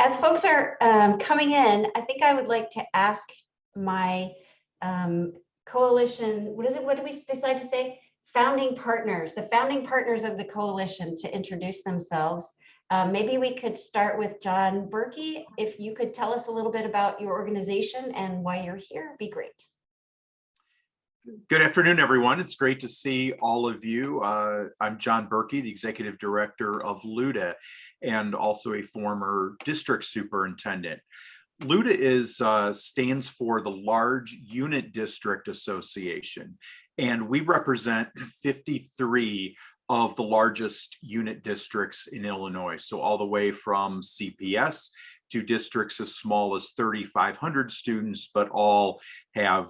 as folks are coming in, I think I would like to ask my coalition, what did we decide to say? Founding partners, the founding partners of the coalition, to introduce themselves. Maybe we could start with John Berkey. If you could tell us a little bit about your organization and why you're here, it'd be great. Good afternoon, everyone. It's great to see all of you. I'm John Berkey, the Executive Director of LUDA, and also a former district superintendent. LUDA stands for the Large Unit District Association, and we represent 53 of the largest unit districts in Illinois. So all the way from CPS to districts as small as 3,500 students, but all have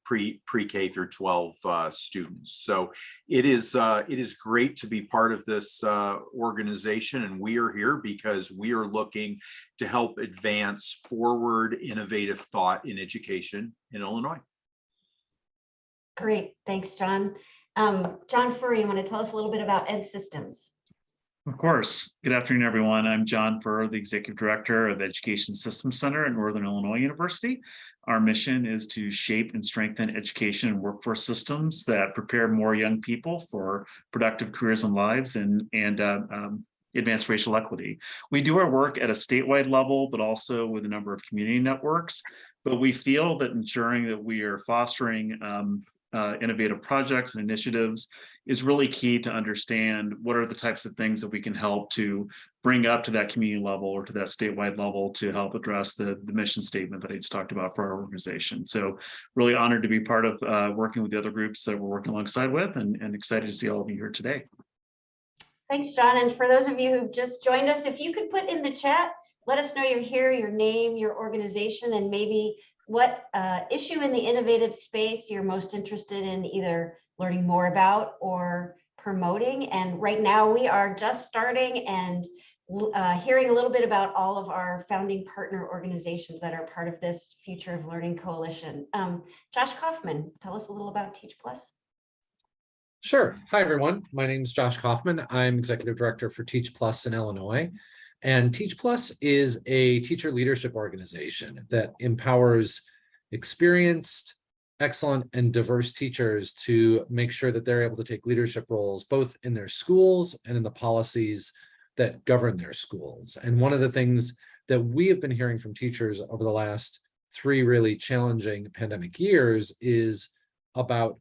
pre-K through 12 students. So it is great to be part of this organization, and we are here because we are looking to help advance forward innovative thought in education in Illinois. Great, thanks, John. John Furr, you want to tell us a little bit about Ed Systems? Of course. Good afternoon, everyone. I'm John Furr, the Executive Director of Education Systems Center at Northern Illinois University. Our mission is to shape and strengthen education and workforce systems that prepare more young people for productive careers and lives and advance racial equity. We do our work at a statewide level, but also with a number of community networks. But we feel that ensuring that we are fostering innovative projects and initiatives is really key to understand what are the types of things that we can help to bring up to that community level or to that statewide level to help address the mission statement that I just talked about for our organization. So really honored to be part of working with the other groups that we're working alongside with, and excited to see all of you here today. Thanks, John. And for those of you who've just joined us, if you could put in the chat, let us know you're here, your name, your organization, and maybe what issue in the innovative space you're most interested in either learning more about or promoting. And right now we are just starting and hearing a little bit about all of our founding partner organizations that are part of this Future of Learning Coalition. Josh Kaufman, tell us a little about Teach Plus. Sure. Hi, everyone. My name is Josh Kaufman. I'm Executive Director for Teach Plus in Illinois. And Teach Plus is a teacher leadership organization that empowers experienced, excellent, and diverse teachers to make sure that they're able to take leadership roles both in their schools and in the policies that govern their schools. And one of the things that we have been hearing from teachers over the last 3 really challenging pandemic years is about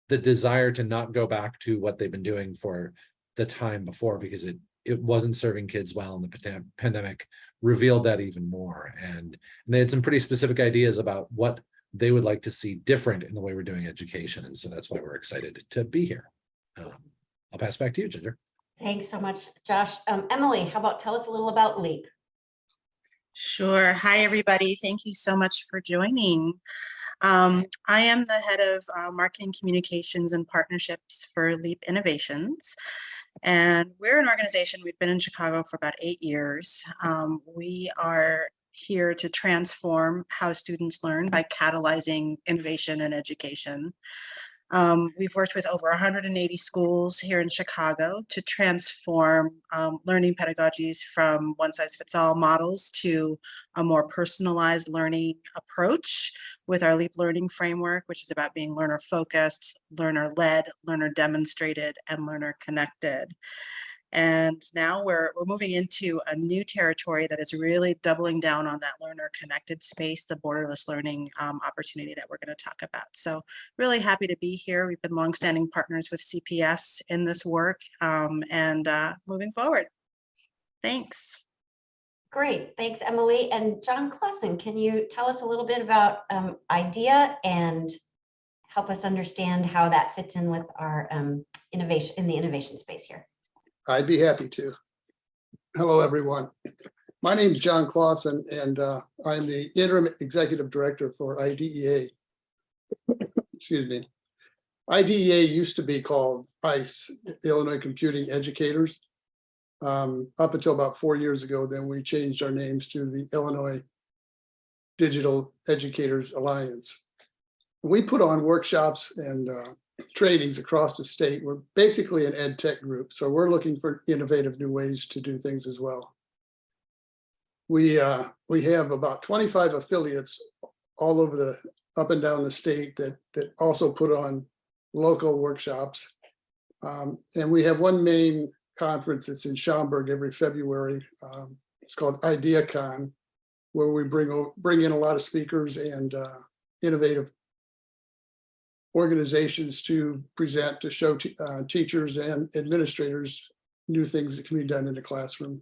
the desire to not go back to what they've been doing for the time before, because it wasn't serving kids well, and the pandemic revealed that even more. And they had some pretty specific ideas about what they would like to see different in the way we're doing education. And so that's why we're excited to be here. I'll pass back to you, Ginger. Thanks so much, Josh. Emily, how about tell us a little about LEAP? Sure. Hi, everybody. Thank you so much for joining. I am the head of marketing, communications, and partnerships for LEAP Innovations. And we're an organization, we've been in Chicago for about 8 years. We are here to transform how students learn by catalyzing innovation in education. We've worked with over 180 schools here in Chicago to transform learning pedagogies from one-size-fits-all models to a more personalized learning approach with our LEAP learning framework, which is about being learner-focused, learner-led, learner-demonstrated, and learner-connected. And now we're moving into a new territory that is really doubling down on that learner connected space, the borderless learning opportunity that we're going to talk about. So really happy to be here. We've been longstanding partners with CPS in this work and moving forward. Thanks. Great, thanks, Emily. And John Clausen, can you tell us a little bit about IDEA and help us understand how that fits in with our innovation in the innovation space here? I'd be happy to. Hello, everyone. My name is John Clausen, and I'm the Interim Executive Director for IDEA. Excuse me. IDEA used to be called ICE, Illinois Computing Educators. Up until about 4 years ago, then we changed our names to the Illinois Digital Educators Alliance. We put on workshops and trainings across the state. We're basically an ed tech group, so we're looking for innovative new ways to do things as well. We have about 25 affiliates all over up and down the state that also put on local workshops. And we have one main conference that's in Schaumburg every February. It's called IdeaCon, where we bring in a lot of speakers and innovative organizations to present, to show teachers and administrators new things that can be done in the classroom.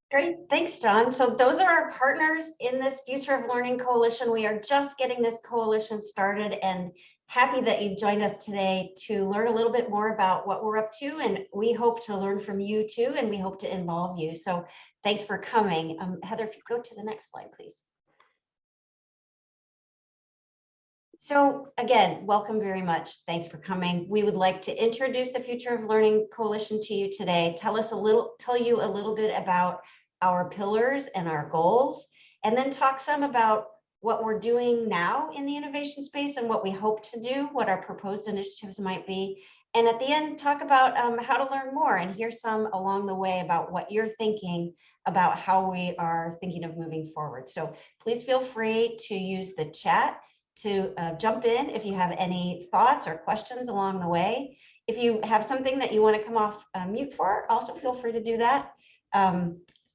Great, thanks, John. So those are our partners in this Future of Learning Coalition. We are just getting this coalition started and happy that you joined us today to learn a little bit more about what we're up to. And we hope to learn from you too, and we hope to involve you. So thanks for coming. Heather, if you go to the next slide, please. So again, welcome very much. Thanks for coming. We would like to introduce the Future of Learning Coalition to you today. Tell you a little bit about our pillars and our goals, and then talk some about what we're doing now in the innovation space and what we hope to do, what our proposed initiatives might be. And at the end, talk about how to learn more and hear some along the way about what you're thinking about how we are thinking of moving forward. So please feel free to use the chat to jump in if you have any thoughts or questions along the way. If you have something that you want to come off mute for, also feel free to do that.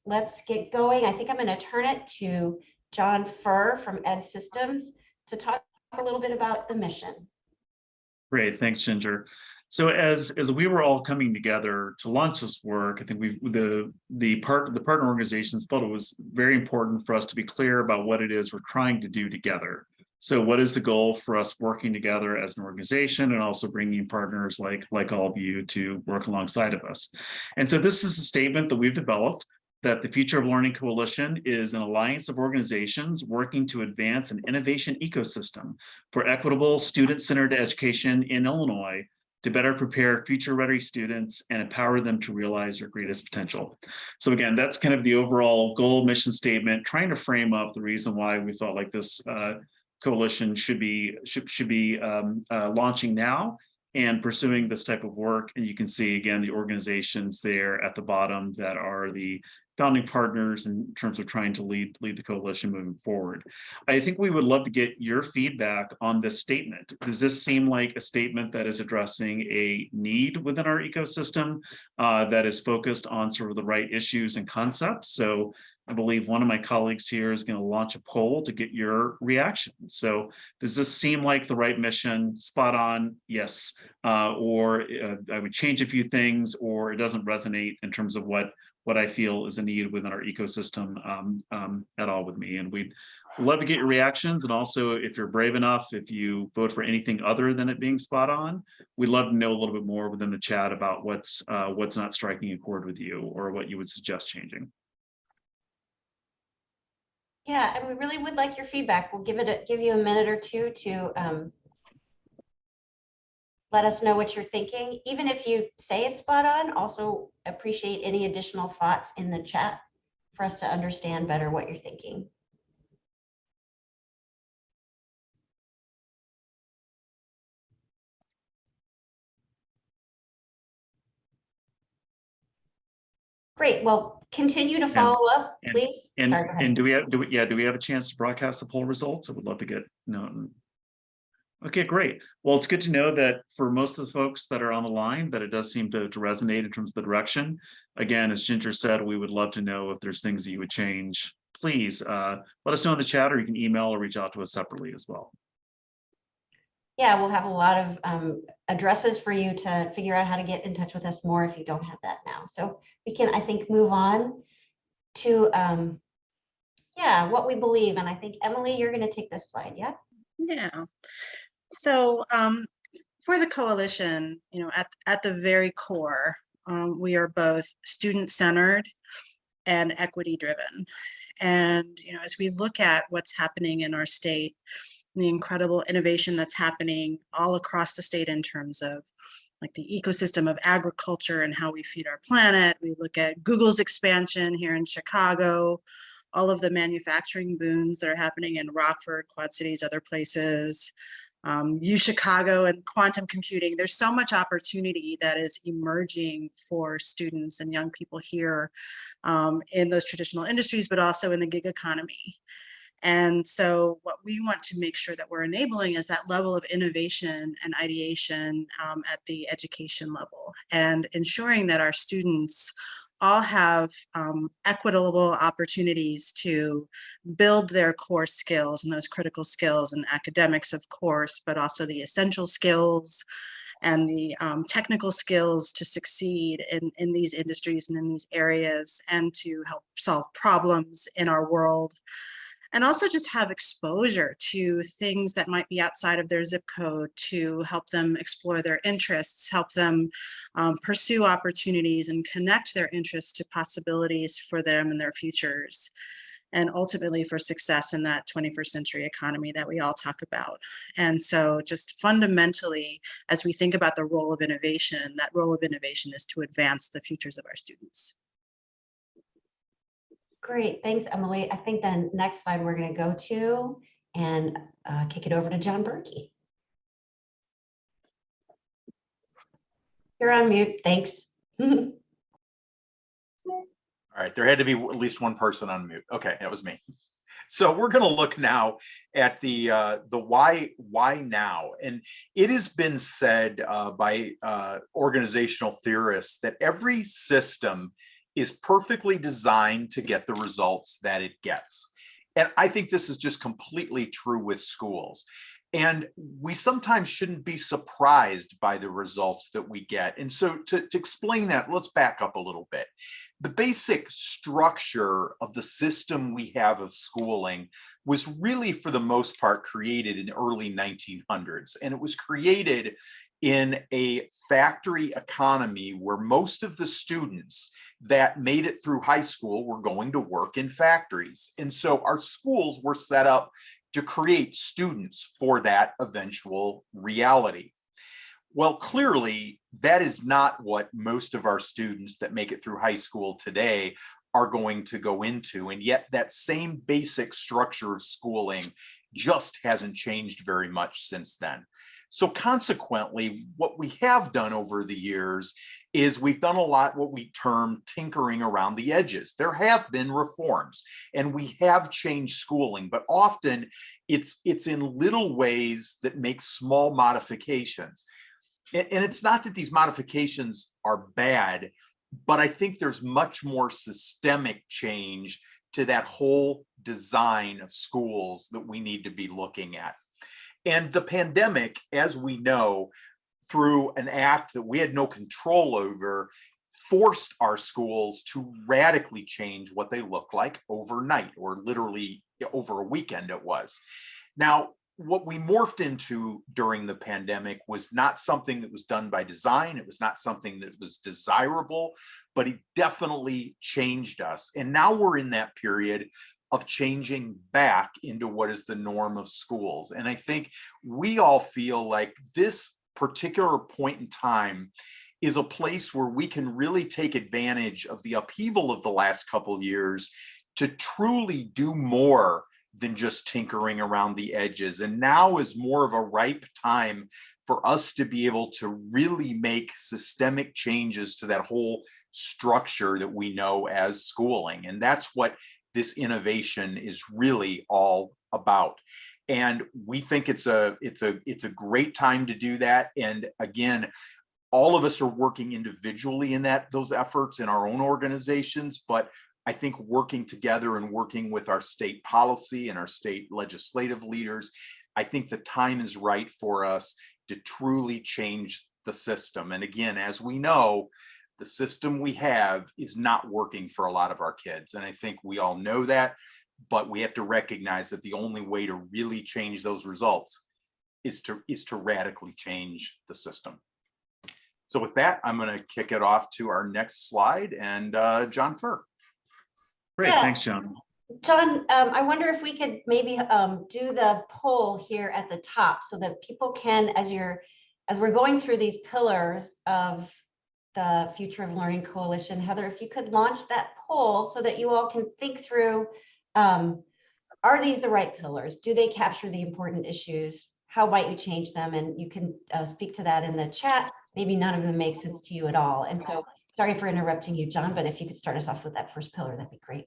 Let's get going. I think I'm going to turn it to John Furr from Ed Systems to talk a little bit about the mission. Great, thanks, Ginger. So as we were all coming together to launch this work, I think the partner organizations felt it was very important for us to be clear about what it is we're trying to do together. So what is the goal for us working together as an organization, and also bringing partners like all of you to work alongside of us? And so this is a statement that we've developed, that the Future of Learning Coalition is an alliance of organizations working to advance an innovation ecosystem for equitable student-centered education in Illinois to better prepare future-ready students and empower them to realize their greatest potential. So again, that's kind of the overall goal mission statement, trying to frame up the reason why we felt like this coalition should be launching now and pursuing this type of work. And you can see again the organizations there at the bottom that are the founding partners in terms of trying to lead the coalition moving forward. I think we would love to get your feedback on this statement. Does this seem like a statement that is addressing a need within our ecosystem that is focused on sort of the right issues and concepts? So I believe one of my colleagues here is going to launch a poll to get your reaction. So does this seem like the right mission? Spot on? Yes. Or I would change a few things, or it doesn't resonate in terms of what I feel is a need within our ecosystem at all with me. And we'd love to get your reactions. And also, if you're brave enough, if you vote for anything other than it being spot on, we'd love to know a little bit more within the chat about what's not striking a chord with you, or what you would suggest changing. Yeah, and we really would like your feedback. We'll give you a minute or two to let us know what you're thinking. Even if you say it's spot on, also appreciate any additional thoughts in the chat for us to understand better what you're thinking. Great. Well, continue to follow up, please. And Sorry, go ahead. and do we have a chance to broadcast the poll results? I would love to get Okay, great. Well, it's good to know that for most of the folks that are on the line, that it does seem to resonate in terms of the direction. Again, as Ginger said, we would love to know if there's things that you would change. Please let us know in the chat, or you can email or reach out to us separately as well. Yeah, we'll have a lot of addresses for you to figure out how to get in touch with us more if you don't have that now. So we can, I think, move on to what we believe. And I think, Emily, you're going to take this slide, yeah? Yeah. So for the coalition, at the very core, we are both student-centered and equity-driven. And as we look at what's happening in our state, the incredible innovation that's happening all across the state in terms of like the ecosystem of agriculture and how we feed our planet. We look at Google's expansion here in Chicago, all of the manufacturing booms that are happening in Rockford, Quad Cities, other places. U Chicago and quantum computing. There's so much opportunity that is emerging for students and young people here in those traditional industries, but also in the gig economy. And so what we want to make sure that we're enabling is that level of innovation and ideation at the education level, and ensuring that our students all have equitable opportunities to build their core skills and those critical skills and academics, of course, but also the essential skills and the technical skills to succeed in these industries and in these areas, and to help solve problems in our world. And also just have exposure to things that might be outside of their zip code, to help them explore their interests, help them pursue opportunities and connect their interests to possibilities for them and their futures, and ultimately for success in that 21st century economy that we all talk about. And so just fundamentally, as we think about the role of innovation, that role of innovation is to advance the futures of our students. Great, thanks, Emily. I think the next slide we're going to go to and kick it over to John Berkey. You're on mute, thanks. All right, there had to be at least one person on mute. Okay, that was me. So we're going to look now at the why now, and it has been said by organizational theorists that every system is perfectly designed to get the results that it gets. And I think this is just completely true with schools. And we sometimes shouldn't be surprised by the results that we get. And so to explain that, let's back up a little bit. The basic structure of the system we have of schooling was really, for the most part, created in the early 1900s. And it was created in a factory economy where most of the students that made it through high school were going to work in factories. And so our schools were set up to create students for that eventual reality. Well, clearly, that is not what most of our students that make it through high school today are going to go into. And yet that same basic structure of schooling just hasn't changed very much since then. So consequently, what we have done over the years is we've done a lot what we term tinkering around the edges. There have been reforms and we have changed schooling, but often it's in little ways that make small modifications. And it's not that these modifications are bad, but I think there's much more systemic change to that whole design of schools that we need to be looking at. And the pandemic, as we know, through an act that we had no control over, forced our schools to radically change what they look like overnight, or literally over a weekend it was. Now, what we morphed into during the pandemic was not something that was done by design. It was not something that was desirable, but it definitely changed us. And now we're in that period of changing back into what is the norm of schools. And I think we all feel like this particular point in time is a place where we can really take advantage of the upheaval of the last couple of years to truly do more than just tinkering around the edges. And now is more of a ripe time for us to be able to really make systemic changes to that whole structure that we know as schooling. And that's what this innovation is really all about. And we think it's a great time to do that. And again, all of us are working individually in those efforts in our own organizations, but I think working together and working with our state policy and our state legislative leaders, I think the time is right for us to truly change the system. And again, as we know, the system we have is not working for a lot of our kids. And I think we all know that, but we have to recognize that the only way to really change those results is to radically change the system. So with that, I'm going to kick it off to our next slide and John Furr. Great, Yeah. thanks, John. John, I wonder if we could maybe do the poll here at the top so that people can, as we're going through these pillars of the Future of Learning Coalition, Heather, if you could launch that poll so that you all can think through, are these the right pillars? Do they capture the important issues? how might you change them? And you can speak to that in the chat. Maybe none of them make sense to you at all. And so sorry for interrupting you, John, but if you could start us off with that first pillar, that'd be great.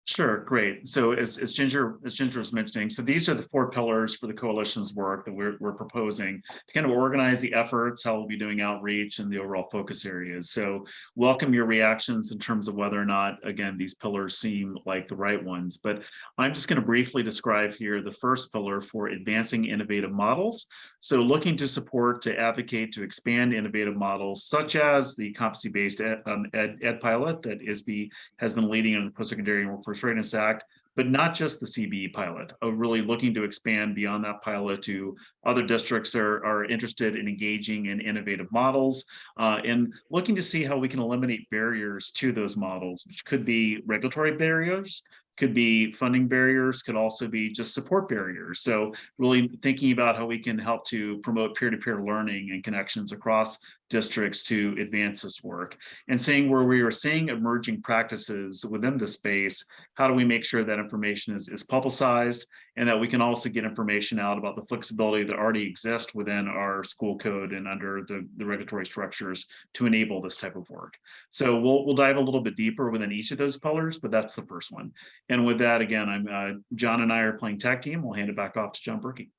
Sure, great. So as Ginger was mentioning, so these are the 4 pillars for the coalition's work that we're proposing to kind of organize the efforts, how we'll be doing outreach, and the overall focus areas. So welcome your reactions in terms of whether or not, again, these pillars seem like the right ones. But I'm just going to briefly describe here the first pillar for advancing innovative models. So looking to support, to advocate, to expand innovative models, such as the competency-based ed pilot that ISB has been leading in the post-secondary and workforce Readiness Act, but not just the CBE pilot, really looking to expand beyond that pilot to other districts that are interested in engaging in innovative models and looking to see how we can eliminate barriers to those models, which could be regulatory barriers, could be funding barriers, could also be just support barriers. So really thinking about how we can help to promote peer-to-peer learning and connections across districts to advance this work, and seeing where we are seeing emerging practices within the space, how do we make sure that information is publicized, and that we can also get information out about the flexibility that already exists within our school code and under the regulatory structures to enable this type of work. So we'll dive a little bit deeper within each of those pillars, but that's the first one. And with that, again, I'm John and I are playing tag team. We'll hand it back off to John Berkey.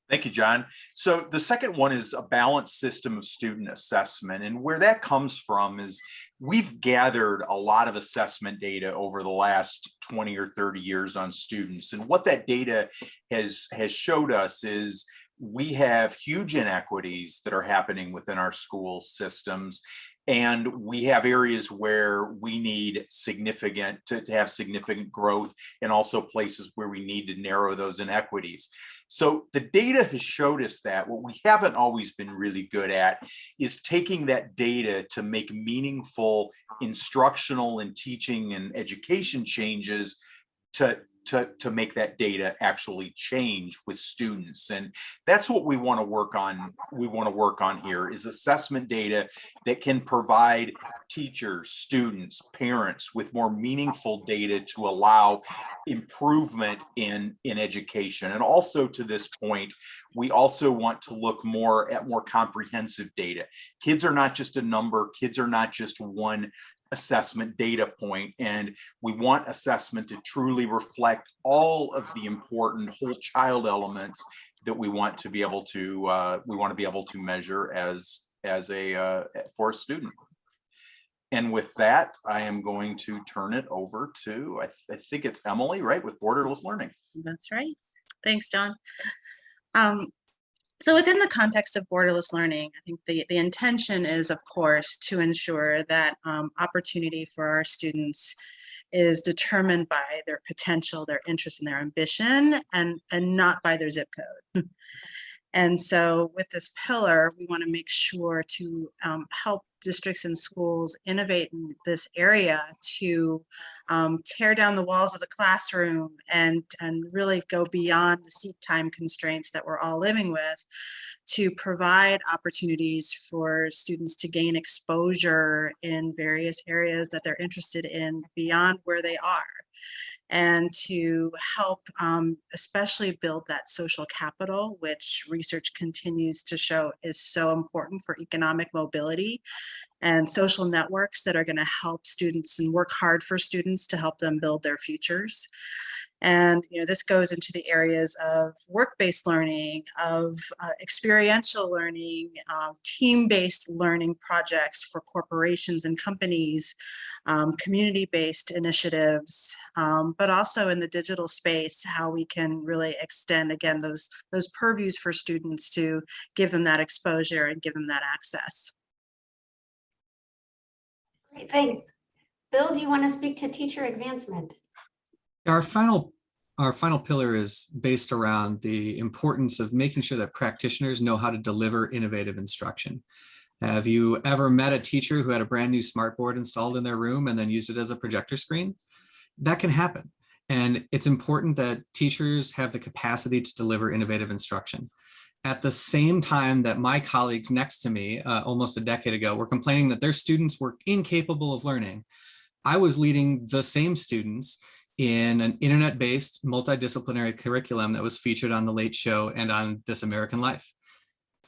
Thank you, John. So the second one is a balanced system of student assessment. And where that comes from is we've gathered a lot of assessment data over the last 20 or 30 years on students. And what that data has showed us is we have huge inequities that are happening within our school systems. And we have areas where we need significant to have significant growth, and also places where we need to narrow those inequities. So the data has showed us that what we haven't always been really good at is taking that data to make meaningful instructional and teaching and education changes to make that data actually change with students. And that's what we want to work on. We want to work on here is assessment data that can provide teachers, students, parents with more meaningful data to allow improvement in education. And also, to this point, we also want to look more at more comprehensive data. Kids are not just a number, kids are not just one assessment data point, and we want assessment to truly reflect all of the important whole child elements that we want to be able to measure as a for a student. And with that, I am going to turn it over to I think it's Emily, right, with Borderless Learning. That's right. Thanks, John. So within the context of borderless learning, I think the intention is, of course, to ensure that opportunity for our students is determined by their potential, their interest, and their ambition, and not by their zip code. And so with this pillar, we want to make sure to help districts and schools innovate in this area to tear down the walls of the classroom and really go beyond the seat time constraints that we're all living with, to provide opportunities for students to gain exposure in various areas that they're interested in beyond where they are, and to help especially build that social capital, which research continues to show is so important for economic mobility, and social networks that are going to help students and work hard for students to help them build their futures. And this goes into the areas of work-based learning, of experiential learning, team-based learning projects for corporations and companies, community-based initiatives, but also in the digital space, how we can really extend, again, those purviews for students to give them that exposure and give them that access. Great, thanks. Bill, do you want to speak to teacher advancement? Our final pillar is based around the importance of making sure that practitioners know how to deliver innovative instruction. Have you ever met a teacher who had a brand new smartboard installed in their room and then used it as a projector screen? That can happen. And it's important that teachers have the capacity to deliver innovative instruction. At the same time that my colleagues next to me, almost a decade ago, were complaining that their students were incapable of learning, I was leading the same students in an internet-based multidisciplinary curriculum that was featured on The Late Show and on This American Life.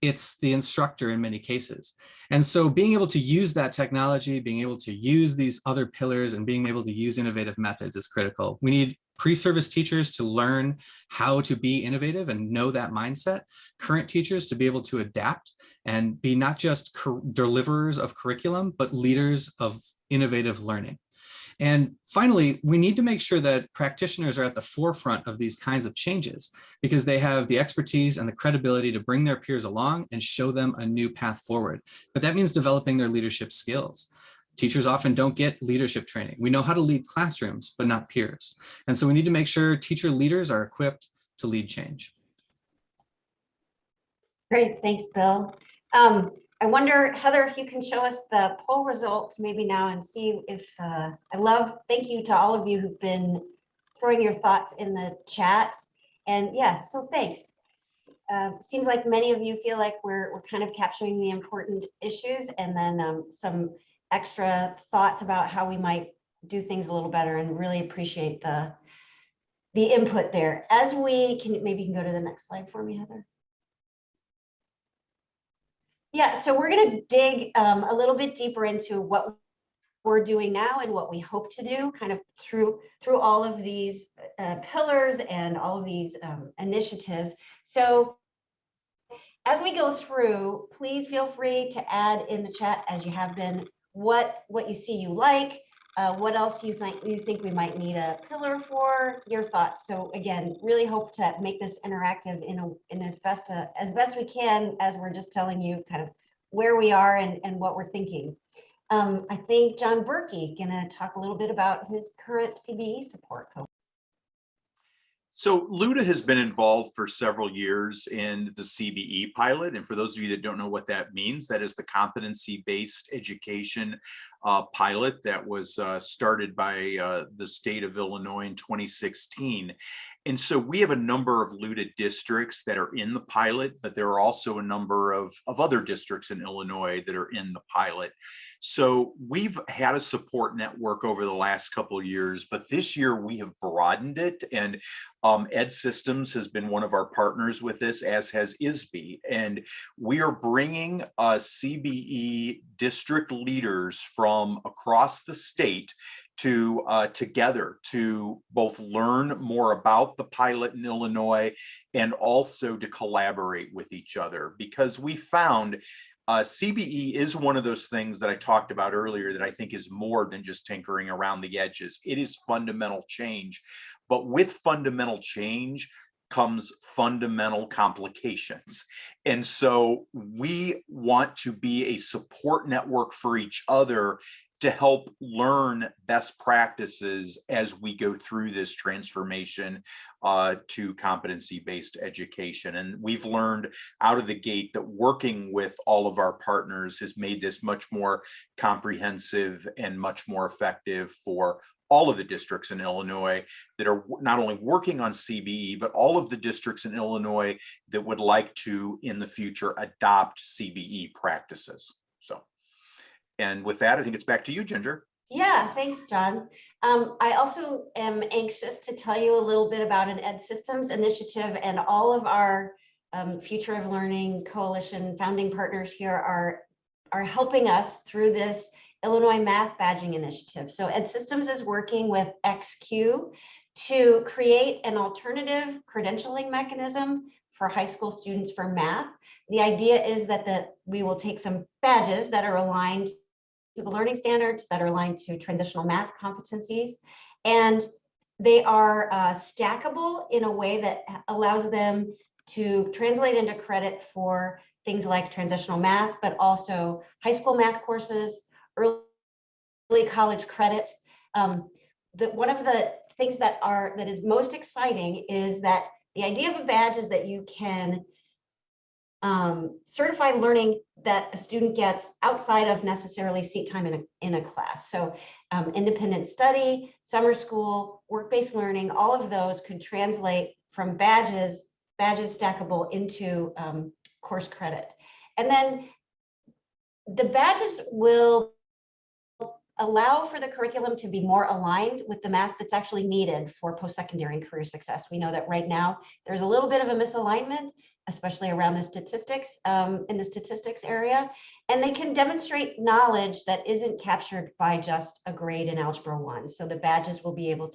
It's the instructor in many cases. And so being able to use that technology, being able to use these other pillars and being able to use innovative methods is critical. We need pre-service teachers to learn how to be innovative and know that mindset. Current teachers to be able to adapt and be not just deliverers of curriculum, but leaders of innovative learning. And finally, we need to make sure that practitioners are at the forefront of these kinds of changes because they have the expertise and the credibility to bring their peers along and show them a new path forward. But that means developing their leadership skills. Teachers often don't get leadership training. We know how to lead classrooms, but not peers. And so we need to make sure teacher leaders are equipped to lead change. Great, thanks, Bill. I wonder, Heather, if you can show us the poll results maybe now and see if, thank you to all of you who've been throwing your thoughts in the chat. And yeah, so thanks. Seems like many of you feel like we're kind of capturing the important issues and then some extra thoughts about how we might do things a little better, and really appreciate the input there. As we can, maybe you can go to the next slide for me, Heather. Yeah, so we're going to dig a little bit deeper into what we're doing now and what we hope to do kind of through all of these pillars and all of these initiatives. So as we go through, please feel free to add in the chat, as you have been, what you see you like, what else you think we might need a pillar for, your thoughts. So again, really hope to make this interactive in as best we can, as we're just telling you kind of where we are and what we're thinking. I think John Berkey gonna talk a little bit about his current CBE support. So LUDA has been involved for several years in the CBE pilot. And for those of you that don't know what that means, that is the competency-based education pilot that was started by the state of Illinois in 2016. And so we have a number of LUDA districts that are in the pilot, but there are also a number of other districts in Illinois that are in the pilot. So we've had a support network over the last couple of years, but this year we have broadened it, and Ed Systems has been one of our partners with this, as has ISB. And we are bringing CBE district leaders from across the state to together to both learn more about the pilot in Illinois and also to collaborate with each other, because we found CBE is one of those things that I talked about earlier that I think is more than just tinkering around the edges. It is fundamental change, but with fundamental change comes fundamental complications. And so we want to be a support network for each other to help learn best practices as we go through this transformation to competency-based education. And we've learned out of the gate that working with all of our partners has made this much more comprehensive and much more effective for all of the districts in Illinois that are not only working on CBE, but all of the districts in Illinois that would like to, in the future, adopt CBE practices. So. And with that, I think it's back to you, Ginger. Yeah, thanks, John. I also am anxious to tell you a little bit about an Ed Systems initiative, and all of our Future of Learning Coalition founding partners here are helping us through this Illinois Math Badging Initiative. So Ed Systems is working with XQ to create an alternative credentialing mechanism for high school students for math. The idea is that we will take some badges that are aligned to the learning standards, that are aligned to transitional math competencies, and they are stackable in a way that allows them to translate into credit for things like transitional math, but also high school math courses, early college credit. One of the things that is most exciting is that the idea of a badge is that you can certify learning that a student gets outside of necessarily seat time in a class. So independent study, summer school, work-based learning, all of those could translate from badges stackable into course credit. And then the badges will allow for the curriculum to be more aligned with the math that's actually needed for post-secondary and career success. We know that right now there's a little bit of a misalignment, especially around the statistics, in the statistics area, and they can demonstrate knowledge that isn't captured by just a grade in Algebra 1. So the badges will be able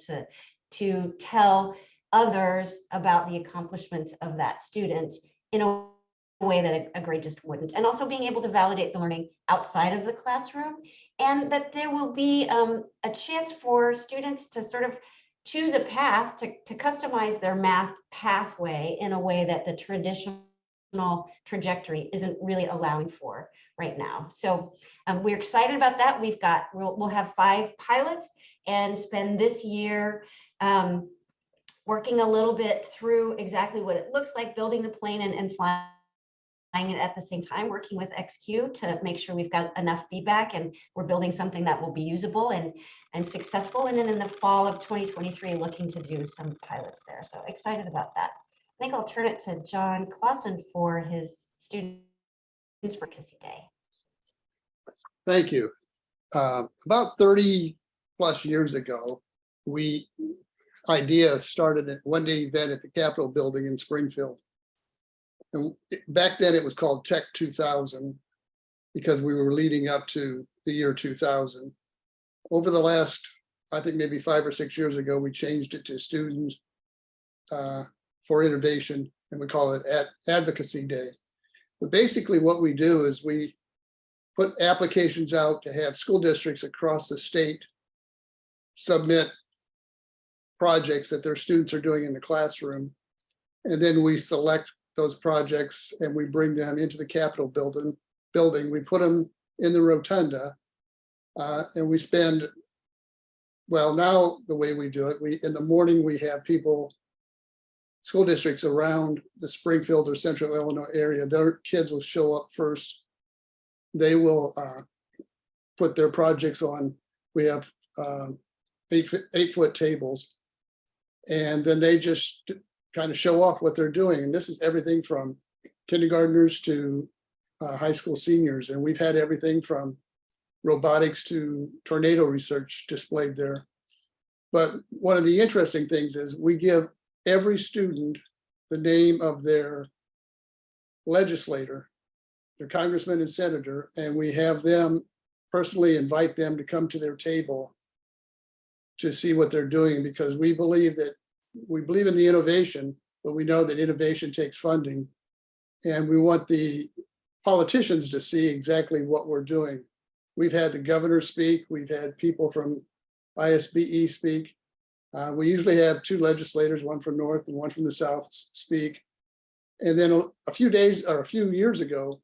to tell others about the accomplishments of that student in a way that a grade just wouldn't, and also being able to validate the learning outside of the classroom, and that there will be a chance for students to sort of choose a path to customize their math pathway in a way that the traditional trajectory isn't really allowing for right now. So we're excited about that. We'll have 5 pilots and spend this year working a little bit through exactly what it looks like, building the plane and flying it at the same time, working with XQ to make sure we've got enough feedback and we're building something that will be usable and successful. And then in the fall of 2023, looking to do some pilots there. So excited about that. I think I'll turn it to John Clausen for his Students Advocacy Day. Thank you. About 30 plus years ago, IDEA started a one-day event at the Capitol building in Springfield. And back then it was called Tech 2000 because we were leading up to the year 2000. Over the last, I think maybe 5 or 6 years ago, we changed it to Students for Innovation, and we call it Advocacy Day. But basically what we do is we put applications out to have school districts across the state submit projects that their students are doing in the classroom. And then we select those projects and we bring them into the Capitol building. We put them in the rotunda and we spend, well, now the way we do it, in the morning we have people, school districts around the Springfield or Central Illinois area, their kids will show up first. They will put their projects on. We have 8-foot tables. And then they just kind of show off what they're doing. And this is everything from kindergartners to high school seniors. And we've had everything from robotics to tornado research displayed there. But one of the interesting things is we give every student the name of their legislator, their congressman and senator, and we have them personally invite them to come to their table to see what they're doing, because we believe in the innovation, but we know that innovation takes funding. And we want the politicians to see exactly what we're doing. We've had the governor speak, we've had people from ISBE speak. We usually have 2 legislators, one from North and one from the South speak. And then a few years ago,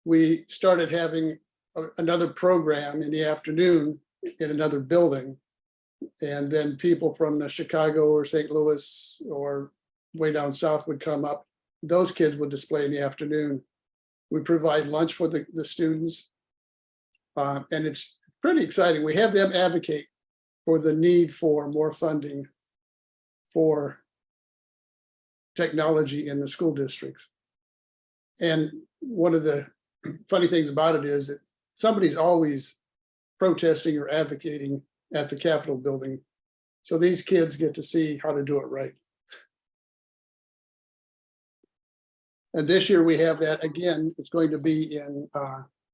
we started having another program in the afternoon in another building. And then people from the Chicago or St. Louis or way down south would come up. Those kids would display in the afternoon. We provide lunch for the students. And it's pretty exciting. We have them advocate for the need for more funding for technology in the school districts. And one of the funny things about it is that somebody's always protesting or advocating at the Capitol building. So these kids get to see how to do it right. And this year we have that again. It's going to be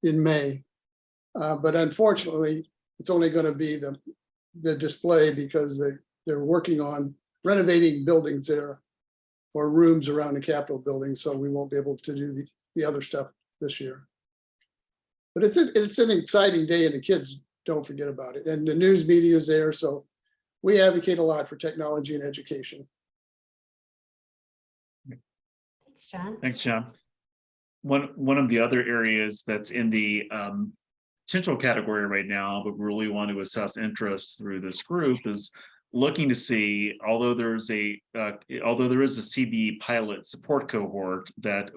in May. But unfortunately, it's only going to be the display because they're working on renovating buildings there or rooms around the Capitol building. So we won't be able to do the other stuff this year. But it's an exciting day and the kids don't forget about it. And the news media is there. So we advocate a lot for technology and education. Thanks, John. Thanks, John. One of the other areas that's in the potential category right now, but really want to assess interest through this group is looking to see, although there is a CBE pilot support cohort that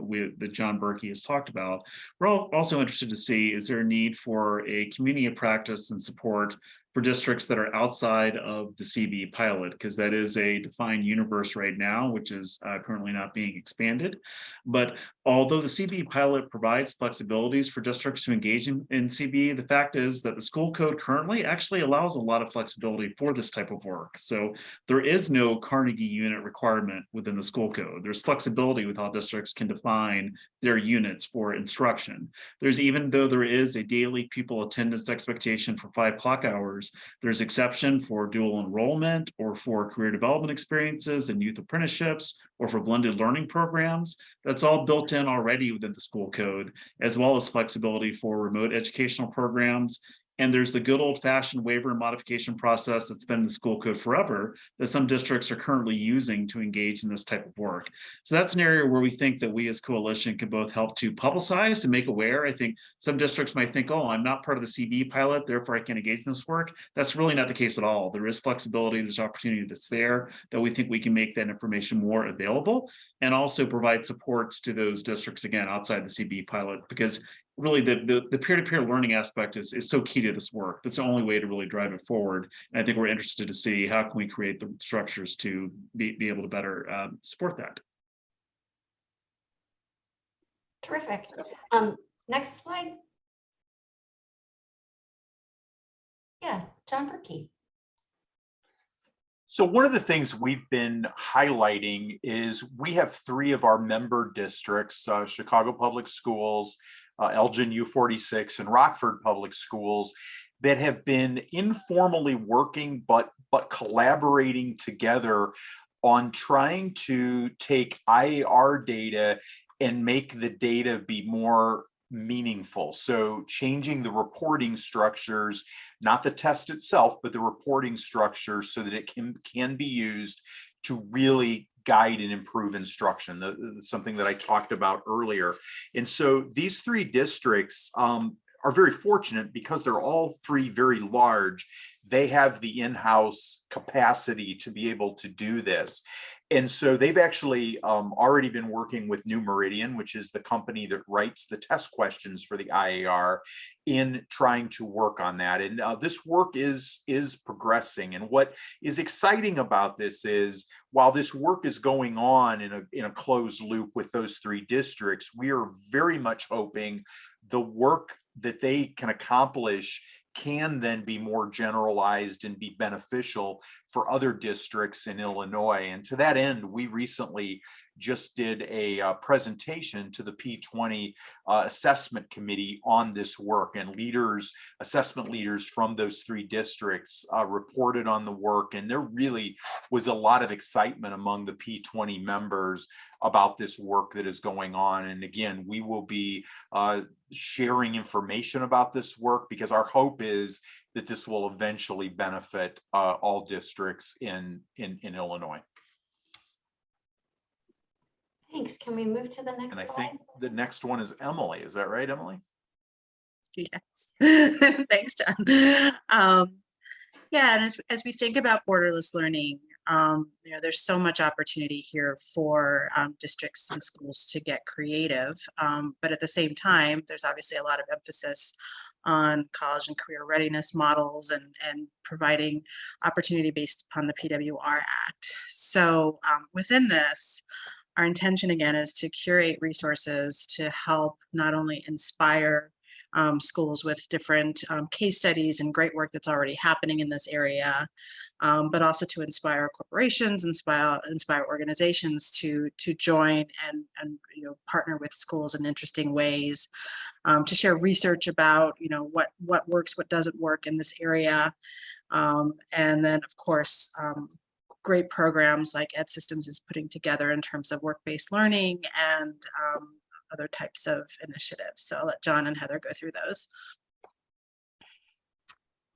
John Berkey has talked about, we're also interested to see, is there a need for a community of practice and support for districts that are outside of the CB pilot, because that is a defined universe right now, which is currently not being expanded. But although the CB pilot provides flexibilities for districts to engage in CB, the fact is that the school code currently actually allows a lot of flexibility for this type of work. So there is no Carnegie unit requirement within the school code. There's flexibility with how districts can define their units for instruction. Even though there is a daily pupil attendance expectation for 5 clock hours, there's exception for dual enrollment or for career development experiences and youth apprenticeships or for blended learning programs. That's all built in already within the school code, as well as flexibility for remote educational programs. And there's the good old-fashioned waiver and modification process that's been in the school code forever that some districts are currently using to engage in this type of work. So that's an area where we think that we as coalition can both help to publicize and make aware. I think some districts might think, oh, I'm not part of the CB pilot, therefore I can't engage in this work. That's really not the case at all. There is flexibility, there's opportunity that's there that we think we can make that information more available and also provide supports to those districts, again, outside the CB pilot, because really the peer-to-peer learning aspect is so key to this work. That's the only way to really drive it forward. And I think we're interested to see how can we create the structures to be able to better support that. Terrific. Next slide. Yeah, John Berkey. So one of the things we've been highlighting is we have 3 of our member districts, Chicago Public Schools, Elgin U46, and Rockford Public Schools, that have been informally working but collaborating together on trying to take IAR data and make the data be more meaningful. So changing the reporting structures, not the test itself, but the reporting structure so that it can be used to really guide and improve instruction, something that I talked about earlier. And so these 3 districts are very fortunate because they're all 3 very large. They have the in-house capacity to be able to do this. And so they've actually already been working with New Meridian, which is the company that writes the test questions for the IAR, in trying to work on that. And this work is progressing. And what is exciting about this is, while this work is going on in a closed loop with those 3 districts, we are very much hoping the work that they can accomplish can then be more generalized and be beneficial for other districts in Illinois. And to that end, we recently just did a presentation to the P20 assessment committee on this work, and assessment leaders from those 3 districts reported on the work. And there really was a lot of excitement among the P20 members about this work that is going on. And again, we will be sharing information about this work, because our hope is that this will eventually benefit all districts in Illinois. Thanks. Can we move to the next And I slide? think the next one is Emily. Is that right, Emily? Yes. Thanks, John. Yeah, and as we think about borderless learning, there's so much opportunity here for districts and schools to get creative. But at the same time, there's obviously a lot of emphasis on college and career readiness models and providing opportunity based upon the PWR Act. So within this, our intention again is to curate resources to help not only inspire schools with different case studies and great work that's already happening in this area, but also to inspire corporations, inspire organizations to join and partner with schools in interesting ways, to share research about what works, what doesn't work in this area, and then of course great programs like EdSystems is putting together in terms of work-based learning and other types of initiatives. So I'll let John and Heather go through those.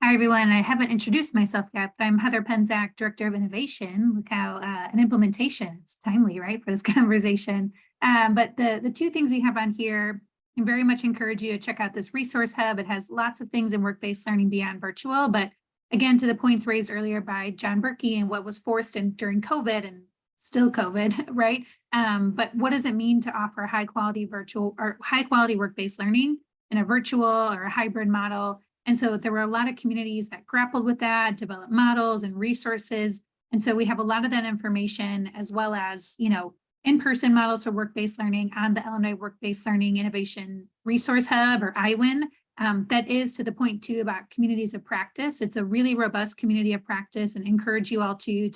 Hi, everyone. I haven't introduced myself yet, but I'm Heather Penzak, Director of Innovation. Look how an implementation, it's timely, right, for this conversation. But the 2 things we have on here, I very much encourage you to check out this resource hub. It has lots of things in work-based learning beyond virtual, but again, to the points raised earlier by John Berkey and what was forced during COVID and still COVID, right? But what does it mean to offer high quality virtual or high quality work-based learning in a virtual or a hybrid model? And so there were a lot of communities that grappled with that, developed models and resources. And so we have a lot of that information, as well as, in-person models for work-based learning on the Illinois Work-Based Learning Innovation Resource Hub, or IWIN. That is to the point too about communities of practice. It's a really robust community of practice, and encourage you all to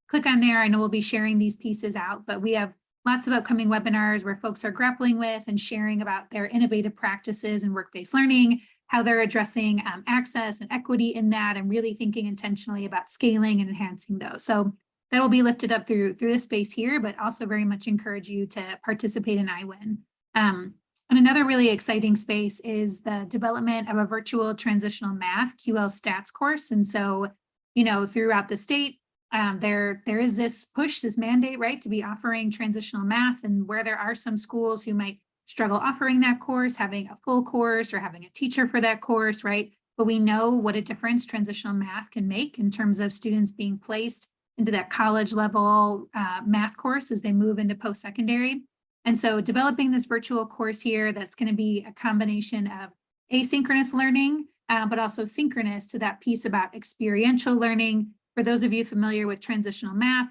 click on there. I know we'll be sharing these pieces out, but we have lots of upcoming webinars where folks are grappling with and sharing about their innovative practices in work-based learning, how they're addressing access and equity in that, and really thinking intentionally about scaling and enhancing those. So that will be lifted up through this space here, but also very much encourage you to participate in IWIN. And another really exciting space is the development of a virtual transitional math QL stats course. And so, throughout the state, there is this push, this mandate, right, to be offering transitional math, and where there are some schools who might struggle offering that course, having a full course or having a teacher for that course, right? But we know what a difference transitional math can make in terms of students being placed into that college level math course as they move into post-secondary. And so developing this virtual course here, that's going to be a combination of asynchronous learning, but also synchronous to that piece about experiential learning. For those of you familiar with transitional math,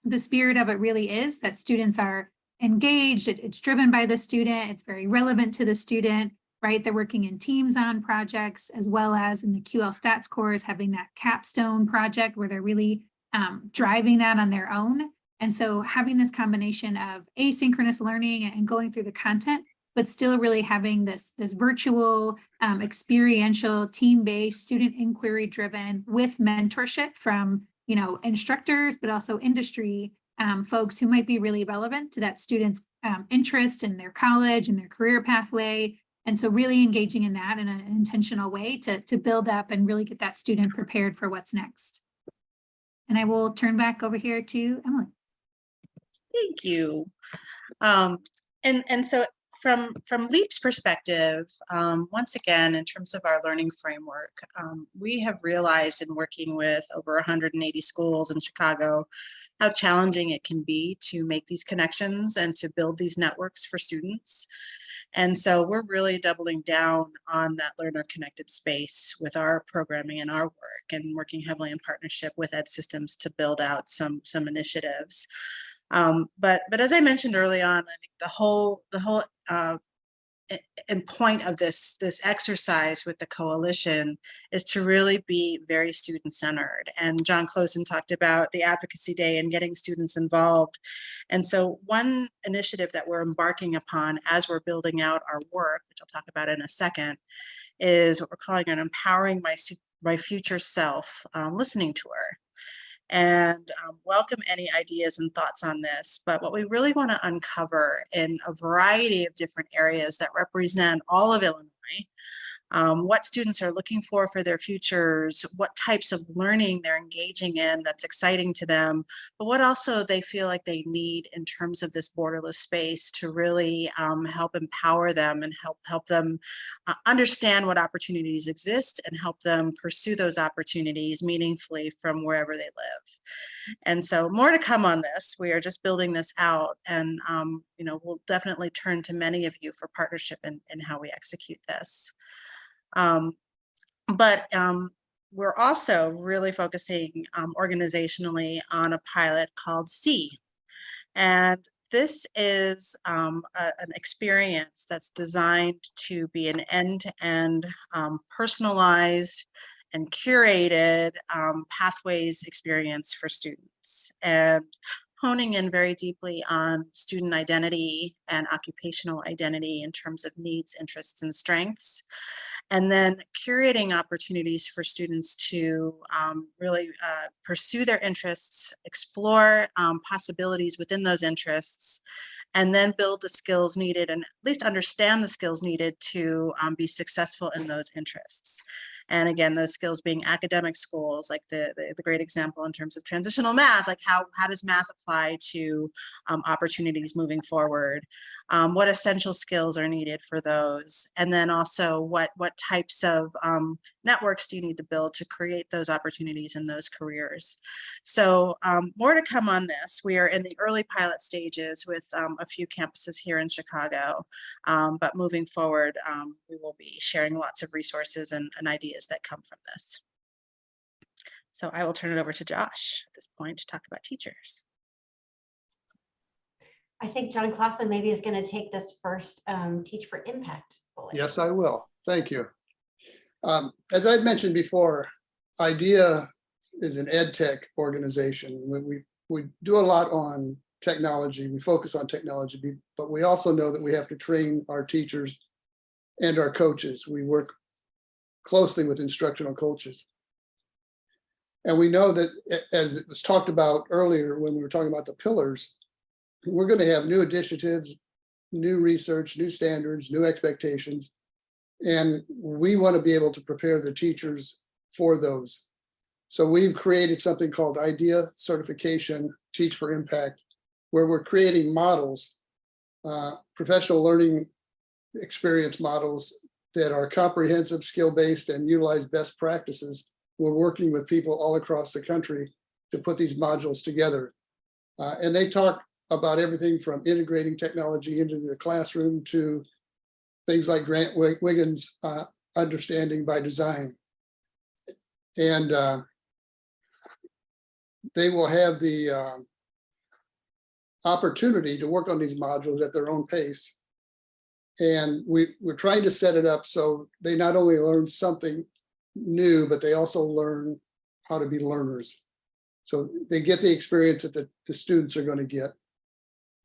the spirit of it really is that students are engaged, it's driven by the student, it's very relevant to the student, right? They're working in teams on projects, as well as in the QL stats course, having that capstone project where they're really driving that on their own. And so having this combination of asynchronous learning and going through the content, but still really having this virtual, experiential, team-based, student inquiry driven, with mentorship from instructors, but also industry folks who might be really relevant to that student's interest in their college and their career pathway. And so really engaging in that in an intentional way to build up and really get that student prepared for what's next. And I will turn back over here to Emily. Thank you. And so from LEAP's perspective, once again, in terms of our learning framework, we have realized in working with over 180 schools in Chicago how challenging it can be to make these connections and to build these networks for students. And so we're really doubling down on that learner connected space with our programming and our work, and working heavily in partnership with Ed Systems to build out some initiatives. But as I mentioned early on, I think the whole and point of this exercise with the coalition is to really be very student-centered. And John Closen talked about the Advocacy Day and getting students involved. And so one initiative that we're embarking upon as we're building out our work, which I'll talk about in a second, is what we're calling an Empowering My Future Self listening tour. And welcome any ideas and thoughts on this. But what we really want to uncover in a variety of different areas that represent all of Illinois, what students are looking for their futures, what types of learning they're engaging in that's exciting to them, but what also they feel like they need in terms of this borderless space to really help empower them and help them understand what opportunities exist and help them pursue those opportunities meaningfully from wherever they live. And so more to come on this. We are just building this out, and we'll definitely turn to many of you for partnership in how we execute this. But we're also really focusing organizationally on a pilot called SEE. And this is an experience that's designed to be an end-to-end personalized and curated pathways experience for students, and honing in very deeply on student identity and occupational identity in terms of needs, interests, and strengths. And then curating opportunities for students to really pursue their interests, explore possibilities within those interests, and then build the skills needed, and at least understand the skills needed to be successful in those interests. And again, those skills being academic skills, like the great example in terms of transitional math, like how does math apply to opportunities moving forward? what essential skills are needed for those, and then also what types of networks do you need to build to create those opportunities in those careers. So more to come on this. We are in the early pilot stages with a few campuses here in Chicago, but moving forward, we will be sharing lots of resources and ideas that come from this. So I will turn it over to Josh at this point to talk about teachers. I think John Clausen maybe is going to take this first Teach for Impact bullet. Yes, I will. Thank you. As I mentioned before, IDEA is an ed tech organization. We do a lot on technology. We focus on technology, but we also know that we have to train our teachers and our coaches. We work closely with instructional coaches. And we know that, as it was talked about earlier when we were talking about the pillars, we're going to have new initiatives, new research, new standards, new expectations, and we want to be able to prepare the teachers for those. So we've created something called IDEA Certification Teach for Impact, where we're creating models, professional learning experience models that are comprehensive, skill-based, and utilize best practices. We're working with people all across the country to put these modules together. And they talk about everything from integrating technology into the classroom to things like Grant Wiggins' understanding by design. And they will have the opportunity to work on these modules at their own pace. And we're trying to set it up so they not only learn something new, but they also learn how to be learners. So they get the experience that the students are going to get.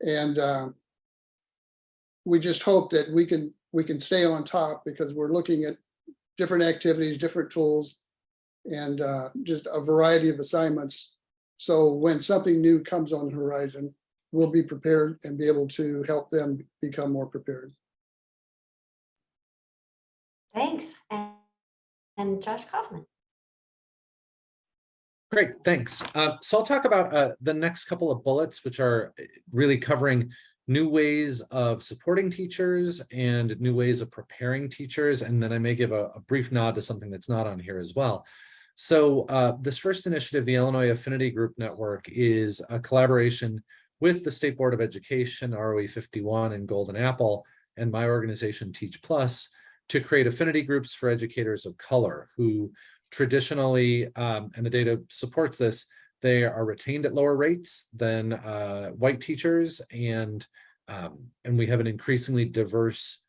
And we just hope that we can stay on top, because we're looking at different activities, different tools, and just a variety of assignments. So when something new comes on the horizon, we'll be prepared and be able to help them become more prepared. Thanks. And Josh Kaufman. Great, thanks. So I'll talk about the next couple of bullets, which are really covering new ways of supporting teachers and new ways of preparing teachers. And then I may give a brief nod to something that's not on here as well. So this first initiative, the Illinois Affinity Group Network, is a collaboration with the State Board of Education, ROE 51, and Golden Apple, and my organization, Teach Plus, to create affinity groups for educators of color who traditionally, and the data supports this, they are retained at lower rates than white teachers, and we have an increasingly diverse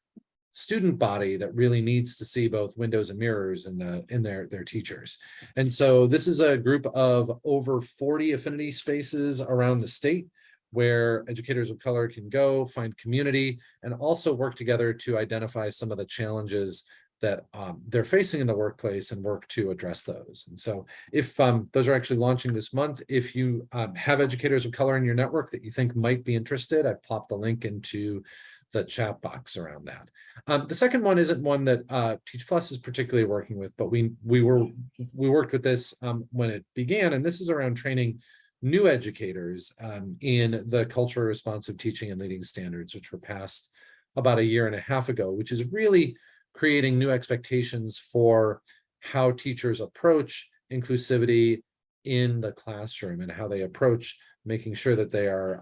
student body that really needs to see both windows and mirrors in their teachers. And so this is a group of over 40 affinity spaces around the state where educators of color can go find community and also work together to identify some of the challenges that they're facing in the workplace and work to address those. And so if those are actually launching this month, if you have educators of color in your network that you think might be interested, I've popped the link into the chat box around that. The second one isn't one that Teach Plus is particularly working with, but we worked with this when it began, and this is around training new educators in the culturally responsive teaching and leading standards, which were passed about 1.5 years ago, which is really creating new expectations for how teachers approach inclusivity in the classroom and how they approach making sure that they are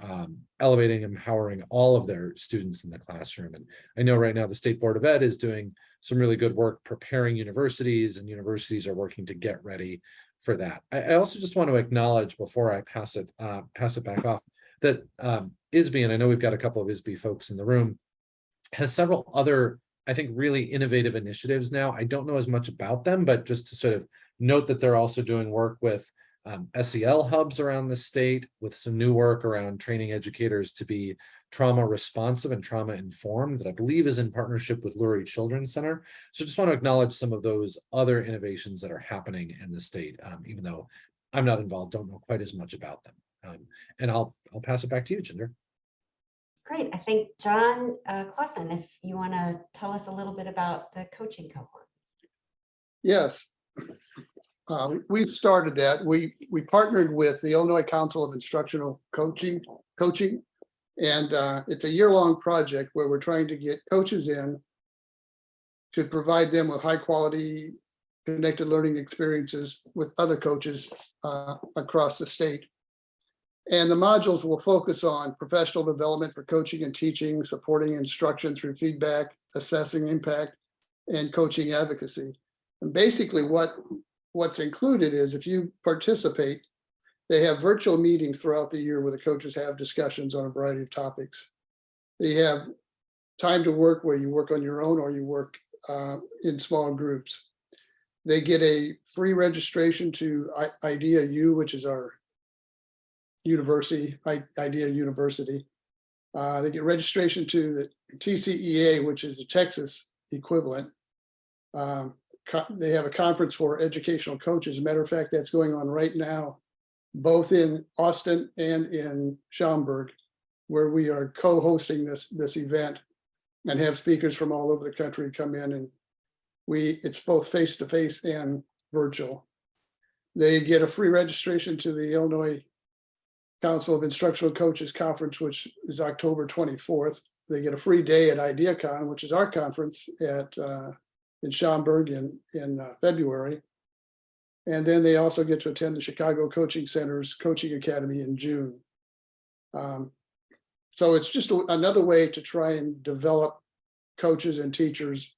elevating and empowering all of their students in the classroom. And I know right now the State Board of Ed is doing some really good work preparing universities, and universities are working to get ready for that. I also just want to acknowledge before I pass it back off that ISB, and I know we've got a couple of ISB folks in the room, has several other, I think, really innovative initiatives now. I don't know as much about them, but just to sort of note that they're also doing work with SEL hubs around the state, with some new work around training educators to be trauma responsive and trauma informed, that I believe is in partnership with Lurie Children's Center. So just want to acknowledge some of those other innovations that are happening in the state, even though I'm not involved, don't know quite as much about them. And I'll pass it back to you, Jinder. Great. I think John Clausen, if you want to tell us a little bit about the coaching cohort. Yes. We've started that. We partnered with the Illinois Council of Instructional Coaching, And it's a year-long project where we're trying to get coaches in to provide them with high quality connected learning experiences with other coaches across the state. And the modules will focus on professional development for coaching and teaching, supporting instruction through feedback, assessing impact, and coaching advocacy. And basically what's included is if you participate, they have virtual meetings throughout the year where the coaches have discussions on a variety of topics. They have time to work where you work on your own or you work in small groups. They get a free registration to IDEA U, which is our university, IDEA University. They get registration to the TCEA, which is the Texas equivalent. They have a conference for educational coaches. Matter of fact, that's going on right now, both in Austin and in Schaumburg, where we are co-hosting this event and have speakers from all over the country come in, and it's both face-to-face and virtual. They get a free registration to the Illinois Council of Instructional Coaches Conference, which is October 24th. They get a free day at IdeaCon, which is our conference in Schaumburg in February. And then they also get to attend the Chicago Coaching Center's Coaching Academy in June. So it's just another way to try and develop coaches and teachers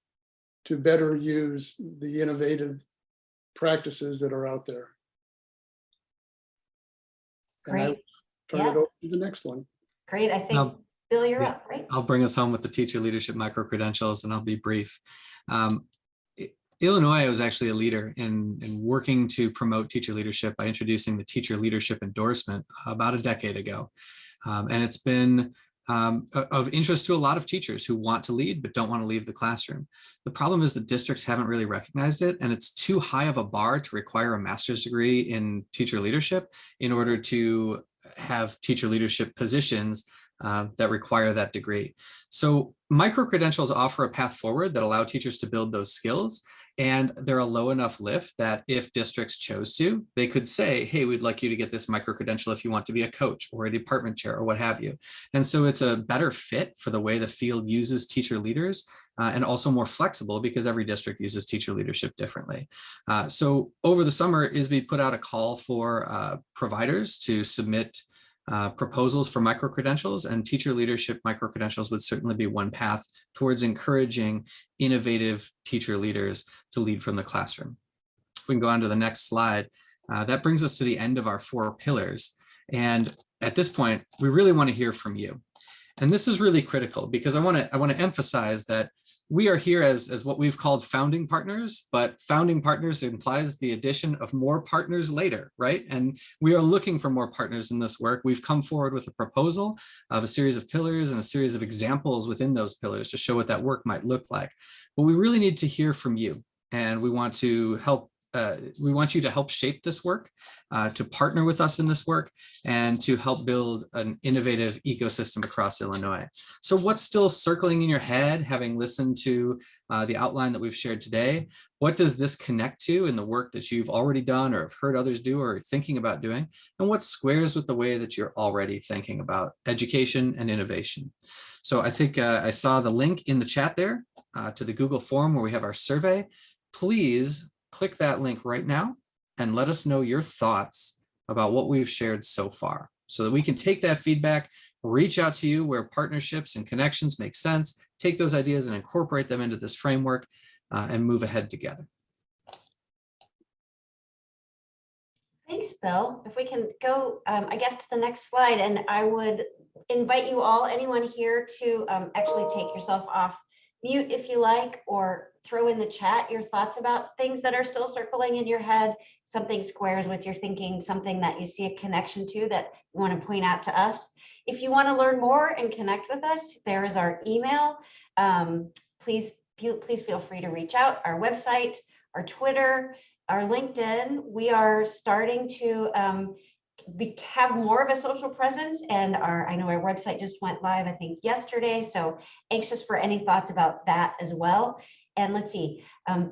to better use the innovative practices that are out there. And I Great. turn it Yeah. over to the next one. Great. I think, Now, Bill, you're yeah. up, right? I'll bring us home with the teacher leadership micro-credentials, and I'll be brief. Illinois was actually a leader in working to promote teacher leadership by introducing the teacher leadership endorsement about a decade ago. And it's been of interest to a lot of teachers who want to lead but don't want to leave the classroom. The problem is that districts haven't really recognized it, and it's too high of a bar to require a master's degree in teacher leadership in order to have teacher leadership positions that require that degree. So micro-credentials offer a path forward that allow teachers to build those skills, and they're a low enough lift that if districts chose to, they could say, hey, we'd like you to get this micro-credential if you want to be a coach or a department chair or what have you. And so it's a better fit for the way the field uses teacher leaders, and also more flexible because every district uses teacher leadership differently. So over the summer, ISB put out a call for providers to submit proposals for micro-credentials, and teacher leadership micro-credentials would certainly be one path towards encouraging innovative teacher leaders to lead from the classroom. If we can go on to the next slide, that brings us to the end of our 4 pillars. And at this point, we really want to hear from you. And this is really critical because I want to emphasize that we are here as what we've called founding partners, but founding partners implies the addition of more partners later, right? And we are looking for more partners in this work. We've come forward with a proposal of a series of pillars and a series of examples within those pillars to show what that work might look like. But we really need to hear from you, and we want to help. We want you to help shape this work, to partner with us in this work, and to help build an innovative ecosystem across Illinois. So what's still circling in your head, having listened to the outline that we've shared today? What does this connect to in the work that you've already done or have heard others do or are thinking about doing? And what squares with the way that you're already thinking about education and innovation? So I think I saw the link in the chat there to the Google form where we have our survey. Please click that link right now and let us know your thoughts about what we've shared so far so that we can take that feedback, reach out to you where partnerships and connections make sense, take those ideas and incorporate them into this framework and move ahead together. Thanks, Bill. If we can go, I guess, to the next slide, and I would invite you all, anyone here, to actually take yourself off mute if you like, or throw in the chat your thoughts about things that are still circling in your head, something squares with your thinking, something that you see a connection to that you want to point out to us. If you want to learn more and connect with us, there is our email. Please feel free to reach out. Our website, our Twitter, our LinkedIn. We are starting to have more of a social presence, and I know our website just went live, I think yesterday, so anxious for any thoughts about that as well. And let's see,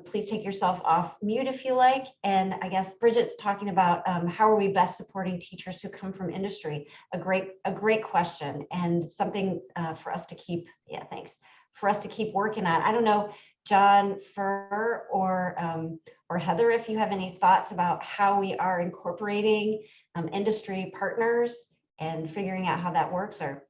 please take yourself off mute if you like. And I guess Bridget's talking about how are we best supporting teachers who come from industry? A great question, and something for us to keep, yeah, thanks, for us to keep working on. I don't know, John, Fur, or Heather, if you have any thoughts about how we are incorporating industry partners and figuring out how that works, or.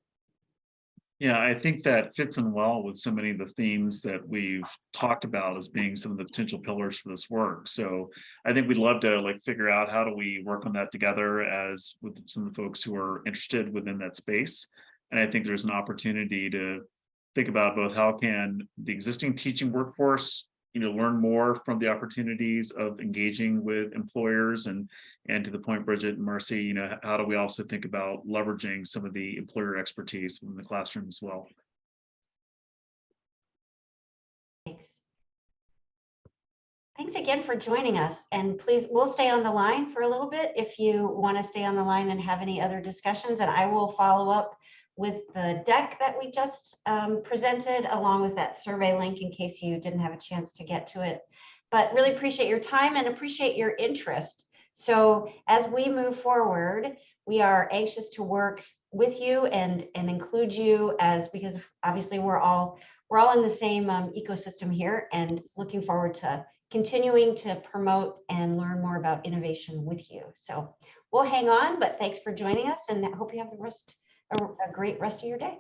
Yeah, I think that fits in well with so many of the themes that we've talked about as being some of the potential pillars for this work. So I think we'd love to like figure out how do we work on that together as with some of the folks who are interested within that space. And I think there's an opportunity to think about both how can the existing teaching workforce, learn more from the opportunities of engaging with employers, and to the point, Bridget and Marcy, how do we also think about leveraging some of the employer expertise in the classroom as well? Thanks. Thanks again for joining us. And please, we'll stay on the line for a little bit if you want to stay on the line and have any other discussions, and I will follow up with the deck that we just presented, along with that survey link in case you didn't have a chance to get to it. But really appreciate your time and appreciate your interest. So as we move forward, we are anxious to work with you and include you, because obviously we're all in the same ecosystem here, and looking forward to continuing to promote and learn more about innovation with you. So we'll hang on, but thanks for joining us, and I hope you have a great rest of your day.